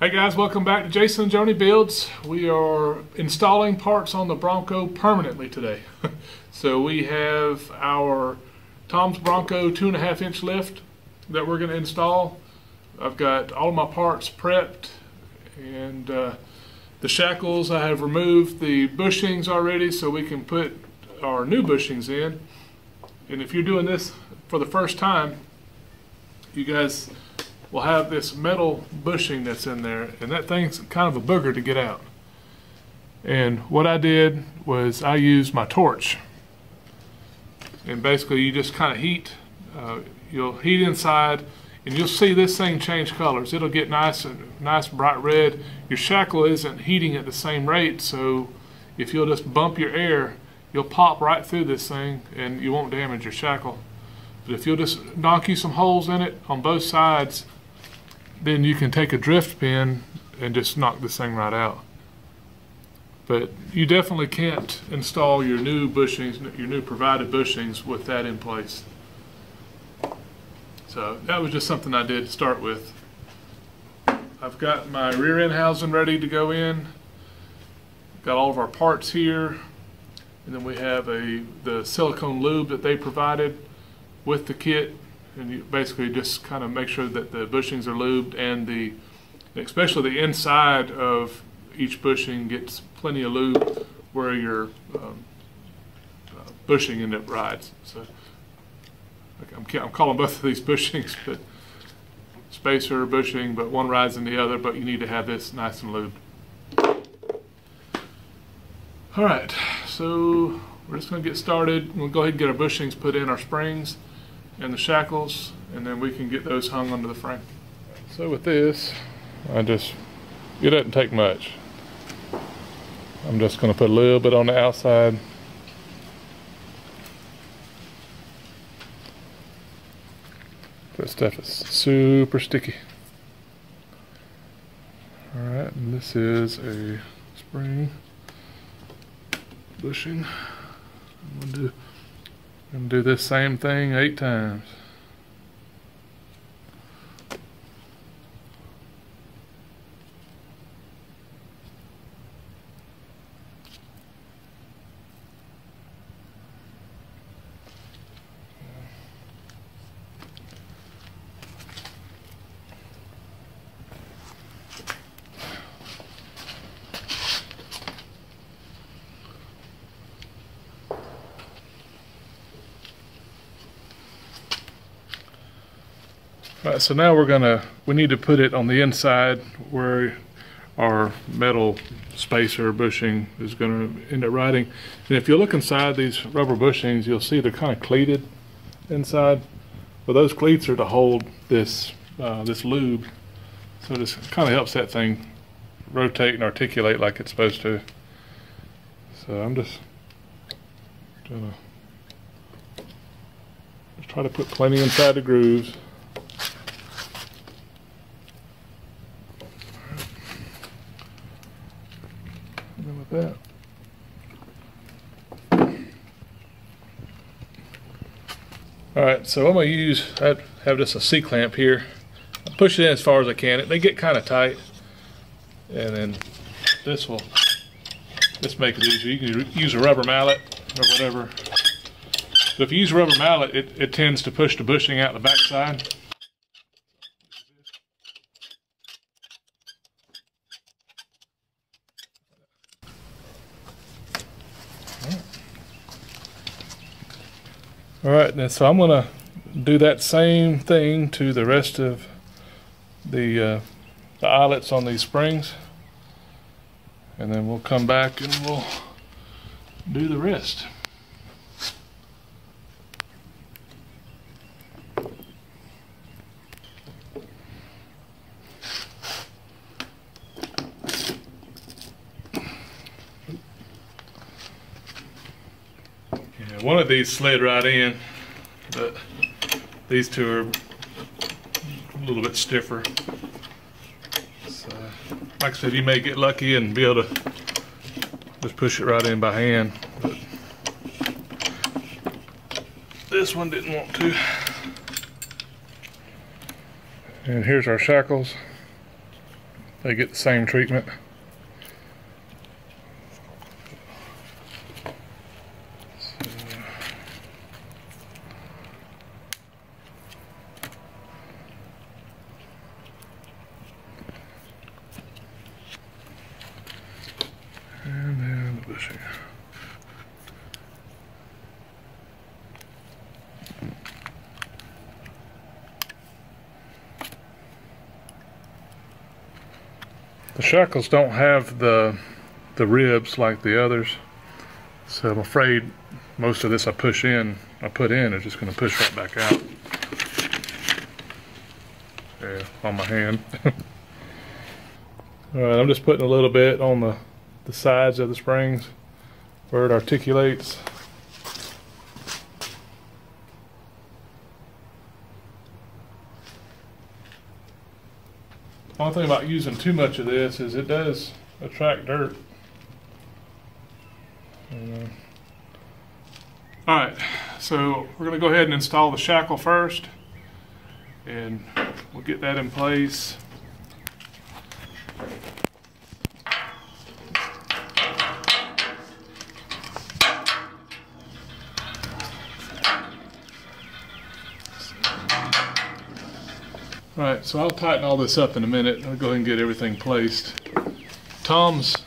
Hey guys, welcome back to Jason and Joni Builds. We are installing parts on the Bronco permanently today. So we have our Tom's Bronco 2.5 inch lift that we're going to install. I've got all of my parts prepped, and the shackles I have removed the bushings already so we can put our new bushings in. And if you're doing this for the first time, you guys will have this metal bushing that's in there, and that thing's kind of a booger to get out. And what I did was I used my torch, and basically you just kind of heat, you'll heat inside, and you'll see this thing change colors. It'll get nice bright red. Your shackle isn't heating at the same rate, so if you'll just bump your air, you'll pop right through this thing and you won't damage your shackle. But if you'll just knock you some holes in it on both sides, then you can take a drift pin and just knock this thing right out. But you definitely can't install your new bushings, your new provided bushings, with that in place. So that was just something I did to start with. I've got my rear end housing ready to go in. Got all of our parts here, and then we have the silicone lube that they provided with the kit. And you basically just kind of make sure that the bushings are lubed, and especially the inside of each bushing gets plenty of lube where your bushing in it rides. So I'm calling both of these bushings, but spacer bushing, but one rides in the other, but you need to have this nice and lubed. All right, so we're just going to get started. We'll go ahead and get our bushings put in, our springs and the shackles, and then we can get those hung onto the frame. So with this, it doesn't take much. I'm just going to put a little bit on the outside. That stuff is super sticky. Alright, and this is a spring bushing. I'm going to do this same thing 8 times. All right, so now we need to put it on the inside where our metal spacer bushing is going to end up riding. And if you look inside these rubber bushings, you'll see they're kind of cleated inside. Well, those cleats are to hold this this lube, so this kind of helps that thing rotate and articulate like it's supposed to. So I'm just gonna try to put plenty inside the grooves. That. Alright, so I'm going to use, I have just a C-clamp here. I push it in as far as I can. They get kind of tight, and then this make it easier. You can use a rubber mallet or whatever. So if you use a rubber mallet, it tends to push the bushing out the back side. Alright, then so I'm going to do that same thing to the rest of the eyelets on these springs, and then we'll come back and we'll do the rest. One of these slid right in, but these two are a little bit stiffer. So, like I said, you may get lucky and be able to just push it right in by hand. But this one didn't want to. And here's our shackles. they get the same treatment. And then the bushing. The shackles don't have the ribs like the others, so I'm afraid most of this I put in is just going to push right back out. Yeah, on my hand. Alright, I'm just putting a little bit on the sides of the springs where it articulates. One thing about using too much of this is it does attract dirt. Alright, so we're going to go ahead and install the shackle first, and we'll get that in place. Alright, so I'll tighten all this up in a minute. I'll go ahead and get everything placed. Tom's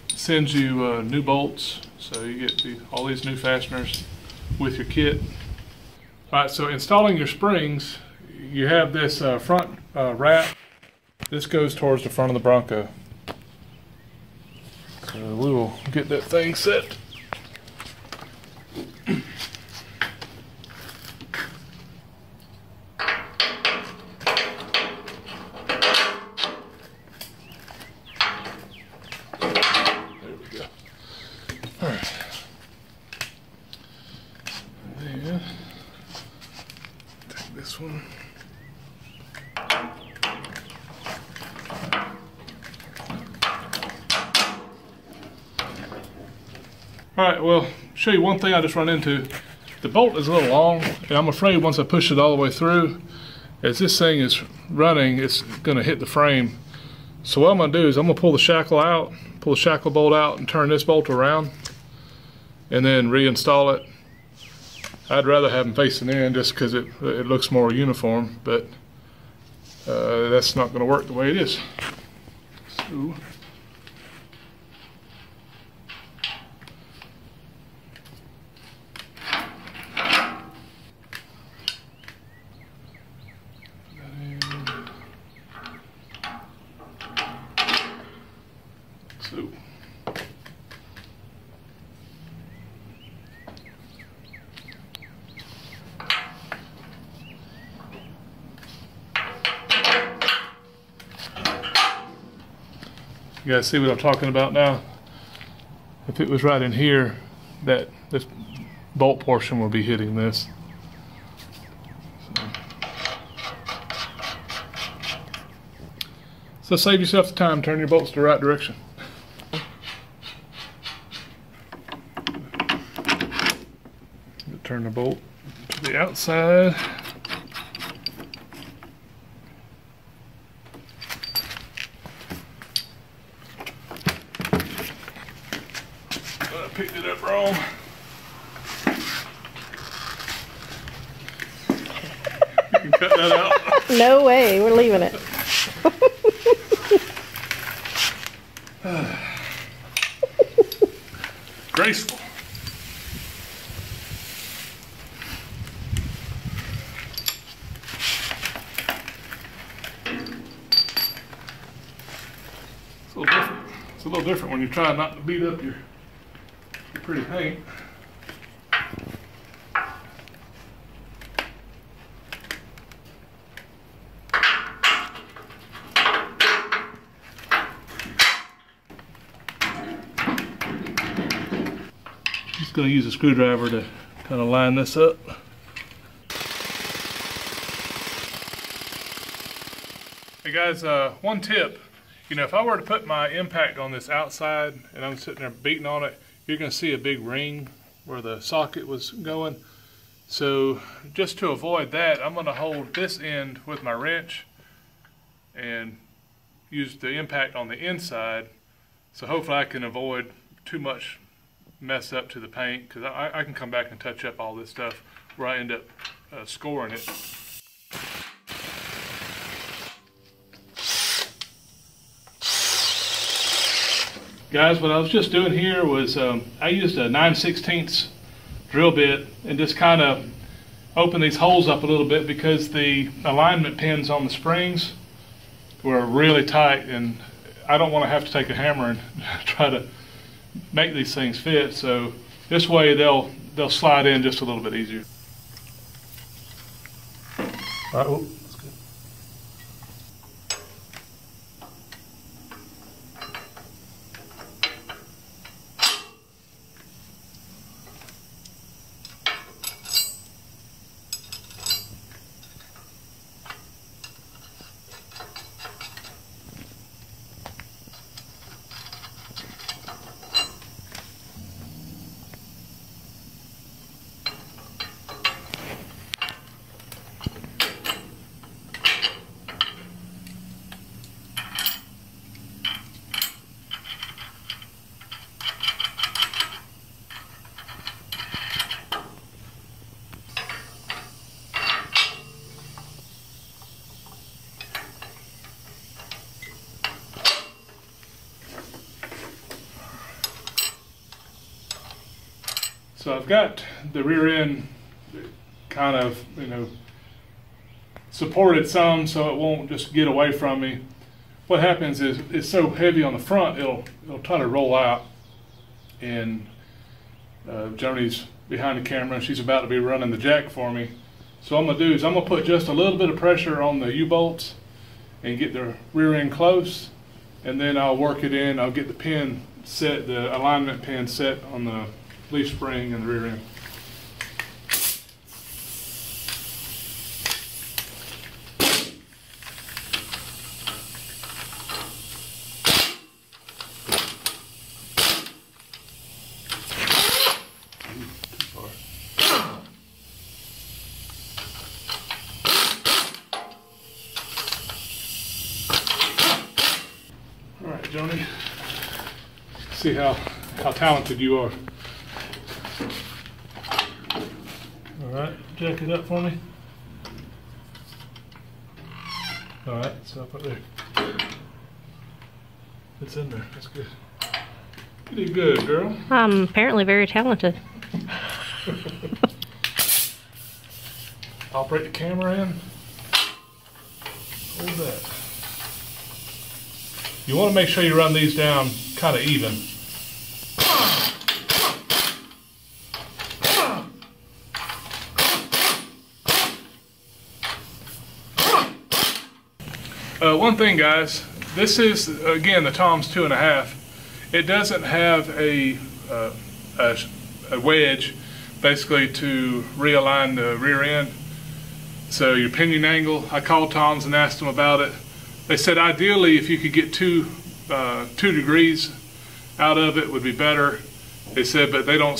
sends you new bolts, so you get all these new fasteners with your kit. Alright, so installing your springs, you have this front wrap. This goes towards the front of the Bronco. So we will get that thing set. This one. Alright, well, show you one thing I just run into. The bolt is a little long, and I'm afraid once I push it all the way through, as this thing is running, it's going to hit the frame. So what I'm going to do is I'm going to pull the shackle out, pull the shackle bolt out, and turn this bolt around, and then reinstall it. I'd rather have them facing in just because it looks more uniform, but that's not going to work the way it is. So, you guys see what I'm talking about now? If it was right in here, this bolt portion will be hitting this. So save yourself the time, turn your bolts the right direction. Turn the bolt to the outside. I picked it up wrong. You can cut that out. No way, we're leaving it. Graceful. It's a little different. It's a little different when you're trying not to beat up your pretty paint. Just going to use a screwdriver to kind of line this up. Hey guys, one tip. You know, if I were to put my impact on this outside and I'm sitting there beating on it, you're going to see a big ring where the socket was going. So just to avoid that, I'm going to hold this end with my wrench and use the impact on the inside, so hopefully I can avoid too much mess up to the paint, because I can come back and touch up all this stuff where I end up scoring it. Guys, what I was just doing here was I used a 9/16 drill bit and just kind of open these holes up a little bit, because the alignment pins on the springs were really tight, and I don't want to have to take a hammer and try to make these things fit. So this way they'll slide in just a little bit easier. All right, oh, that's good. So I've got the rear end kind of, supported some so it won't just get away from me. What happens is it's so heavy on the front, it'll try to roll out. And Joni's behind the camera, and she's about to be running the jack for me. So what I'm gonna do is I'm gonna put just a little bit of pressure on the U-bolts and get the rear end close, and then I'll work it in. I'll get the pin set, the alignment pin set on the leaf spring and the rear end. All right, Joni, see how talented you are. All right, jack it up for me. All right, it's up there. It's in there. That's good. You did good, girl. I'm apparently very talented. Operate the camera in. Hold that. You want to make sure you run these down kind of even. One thing, guys, this is again the Tom's 2.5. It doesn't have a wedge basically to realign the rear end. So your pinion angle, I called Tom's and asked them about it. They said ideally if you could get 2 degrees out of it would be better. They said, but they don't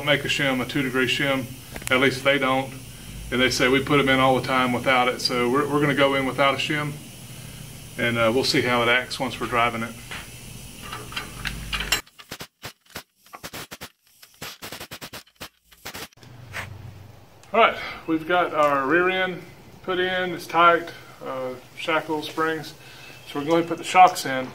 make a shim, a 2-degree shim, at least they don't. And they say we put them in all the time without it. So we're going to go in without a shim, and we'll see how it acts once we're driving it. All right, we've got our rear end put in, it's tight, shackle springs. So we're going to put the shocks in.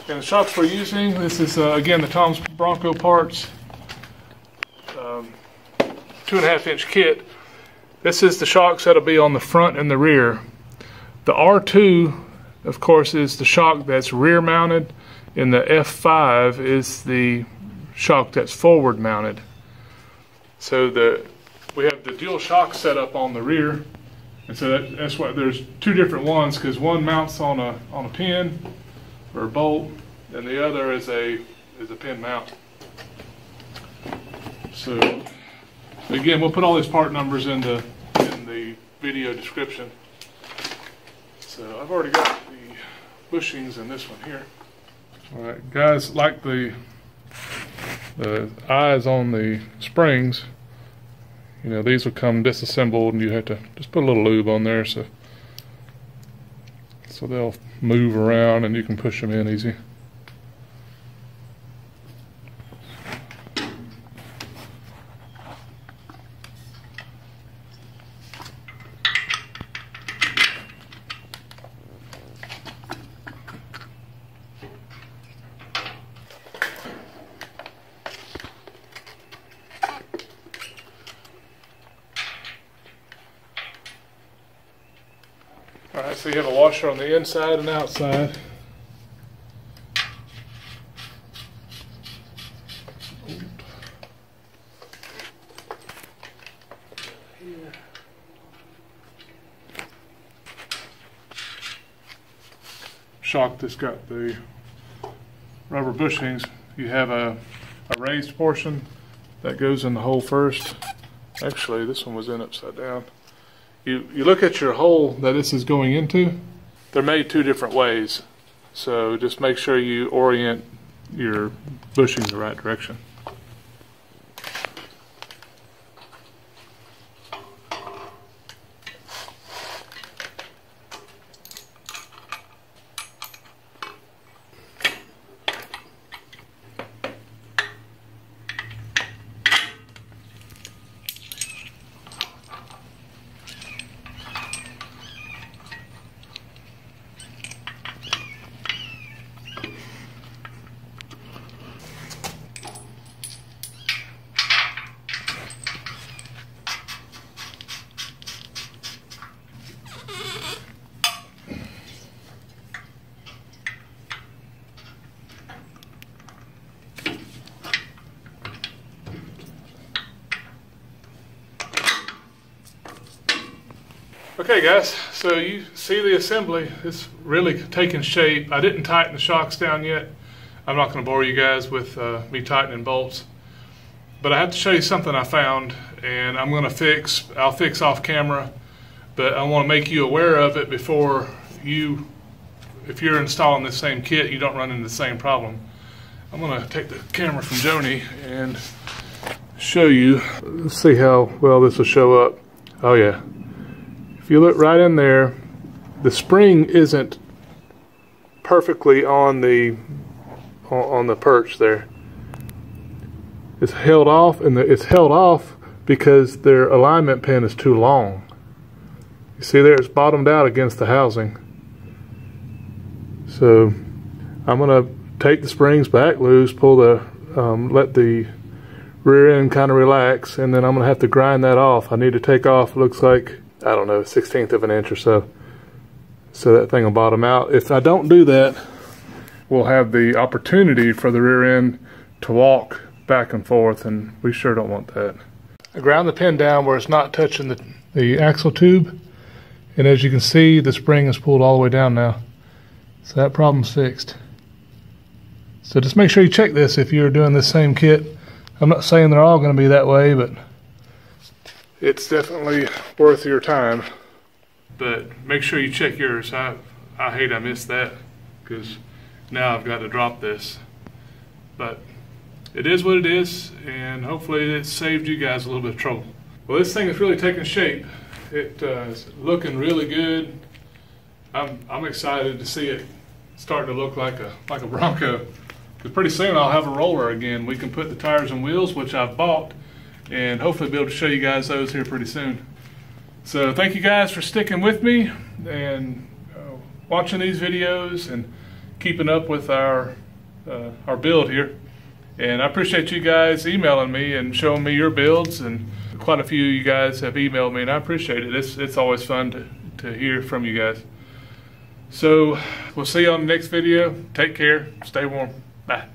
And the shocks we're using, this is again the Tom's Bronco parts, 2.5-inch kit. This is the shocks that'll be on the front and the rear. The R2, of course, is the shock that's rear mounted, and the F5 is the shock that's forward mounted. So we have the dual shock set up on the rear, and so that's why there's 2 different ones, because one mounts on a pin or a bolt, and the other is a pin mount. So again, we'll put all these part numbers in the video description. So I've already got the bushings in this one here. All right, guys, like the eyes on the springs, these will come disassembled, and you have to just put a little lube on there so so they'll move around and you can push them in easy. Alright, so you have a washer on the inside and outside. Shock that's got the rubber bushings. You have a raised portion that goes in the hole first. Actually, this one was in upside down. You look at your hole that this is going into. They're made two different ways, so just make sure you orient your bushing the right direction. Okay guys, so you see the assembly. It's really taking shape. I didn't tighten the shocks down yet. I'm not going to bore you guys with me tightening bolts. But I have to show you something I found, and I'm going to I'll fix off camera, but I want to make you aware of it before if you're installing the same kit, you don't run into the same problem. I'm going to take the camera from Joni and show you. Let's see how well this will show up. Oh yeah. If you look right in there, the spring isn't perfectly on the perch there. It's held off, and it's held off because their alignment pin is too long. You see there, it's bottomed out against the housing. So I'm going to take the springs back loose, pull the let the rear end kind of relax, and then I'm going to have to grind that off. I need to take off, looks like, I don't know, 1/16 of an inch or so. So that thing will bottom out. If I don't do that, we'll have the opportunity for the rear end to walk back and forth, and we sure don't want that. I ground the pin down where it's not touching the axle tube, and as you can see, the spring is pulled all the way down now. So that problem's fixed. So just make sure you check this if you're doing this same kit. I'm not saying they're all going to be that way, but it's definitely worth your time. But make sure you check yours. I hate I missed that, because now I've got to drop this. But it is what it is, and hopefully it saved you guys a little bit of trouble. Well, this thing is really taking shape. It's looking really good. I'm excited to see it starting to look like a Bronco. Because pretty soon I'll have a roller again. We can put the tires and wheels, which I've bought, and hopefully be able to show you guys those here pretty soon. So thank you guys for sticking with me and watching these videos and keeping up with our build here. And I appreciate you guys emailing me and showing me your builds, and quite a few of you guys have emailed me, and I appreciate it. It's always fun to hear from you guys. So we'll see you on the next video. Take care. Stay warm. Bye.